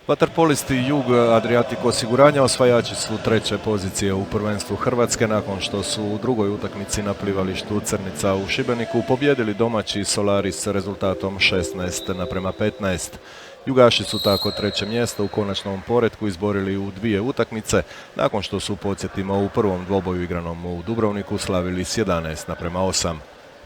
Vaterpolisti Jug Adriatic osiguranja osvajači su treće pozicije u prvenstvu Hrvatske nakon što su u drugoj utakmici na plivalištu Crnica u Šibeniku pobijedili domaći Solaris s rezultatom 16:15. Jugaši su tako treće mjesto u konačnom poretku izborili u dvije utakmice nakon što su, podsjetimo, u prvom dvoboju igranom u Dubrovniku slavili s 11:8.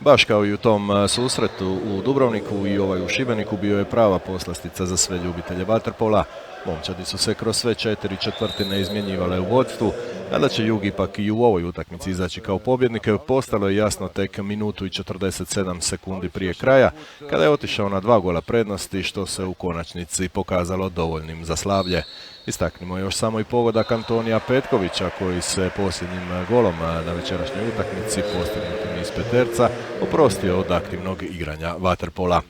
Baš kao i u tom susretu u Dubrovniku i ovaj u Šibeniku bio je prava poslastica za sve ljubitelje vaterpola. Momčadi su se kroz sve 4/4 izmjenjivale u vodstvu, a da će Jug ipak i u ovoj utakmici izaći kao pobjednike postalo je jasno tek minutu i 47 sekundi prije kraja, kada je otišao na 2 gola prednosti, što se u konačnici pokazalo dovoljnim za slavlje. Istaknimo još samo i pogodak Antonija Petkovića koji se posljednjim golom na večerašnjoj utakmici postignutim iz peterca oprostio od aktivnog igranja vaterpola.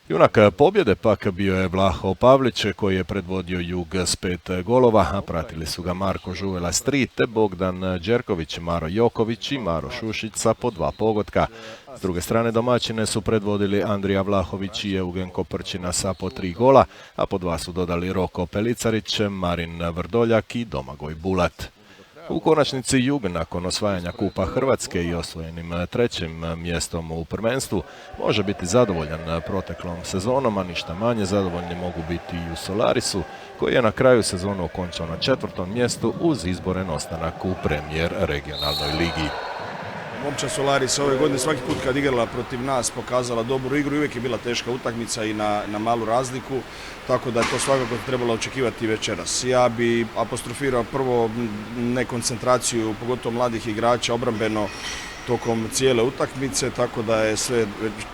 Junak pobjede pak bio je Vlaho Pavlić koji je predvodio Jug s 5 golova, a pratili su ga Marko Žuvela s 3 te Bogdan Đerković, Maro Joković i Maro Šušić sa po 2 pogotka. S druge strane domaćine su predvodili Andrija Vlahović i Eugen Koprčina sa po 3 gola, a po 2 su dodali Roko Pelicarić, Marin Vrdoljak i Domagoj Bulat. U konačnici Jug nakon osvajanja Kupa Hrvatske i osvojenim trećim mjestom u prvenstvu može biti zadovoljan proteklom sezonom, a ništa manje zadovoljni mogu biti i u Solarisu koji je na kraju sezonu okončao na 4. mjestu uz izboren ostanak u Premier regionalnoj ligi. Momčad Solaris ove godine svaki put kad igrala protiv nas pokazala dobru igru i uvijek je bila teška utakmica i na malu razliku, tako da je to svakako trebalo očekivati večeras. Ja bi apostrofirao prvo nekoncentraciju, pogotovo mladih igrača, obrambeno tokom cijele utakmice, tako da je sve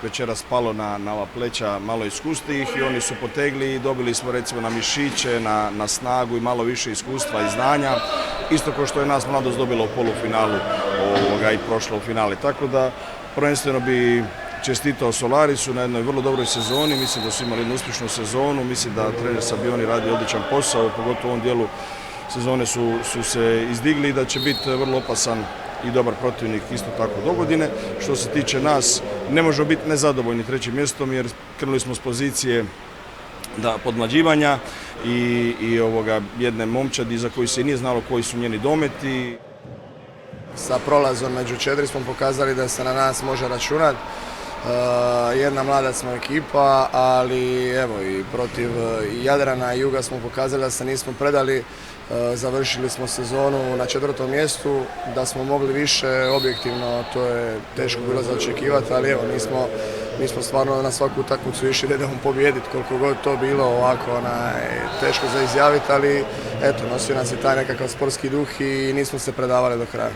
večeras palo na ova pleća malo iskustijih i oni su potegli i dobili smo recimo na mišiće, na snagu i malo više iskustva i znanja, isto kao što je nas mladost dobila u polufinalu i prošla u finale. Tako da prvenstveno bi čestitao Solarisu na jednoj vrlo dobroj sezoni, mislim da su imali jednu uspješnu sezonu, mislim da trener Sabioni radi odličan posao, pogotovo u ovom dijelu sezone su se izdigli i da će biti vrlo opasan i dobar protivnik isto tako dogodine. Što se tiče nas, ne možemo biti nezadovoljni trećim mjestom jer krenuli smo s pozicije podmlađivanja i jedne momčadi za koju se nije znalo koji su njeni dometi. Sa prolazom među 4 smo pokazali da se na nas može računati. Jedna mlada smo ekipa, ali evo i protiv Jadrana i Juga smo pokazali da se nismo predali. Završili smo sezonu na 4. mjestu, da smo mogli više objektivno, to je teško bilo za očekivati, ali evo mi smo stvarno na svaku utakmicu išli da idemo pobijediti, koliko god to bilo ovako teško za izjaviti, ali eto, nosio nas je taj nekakav sportski duh i nismo se predavali do kraja.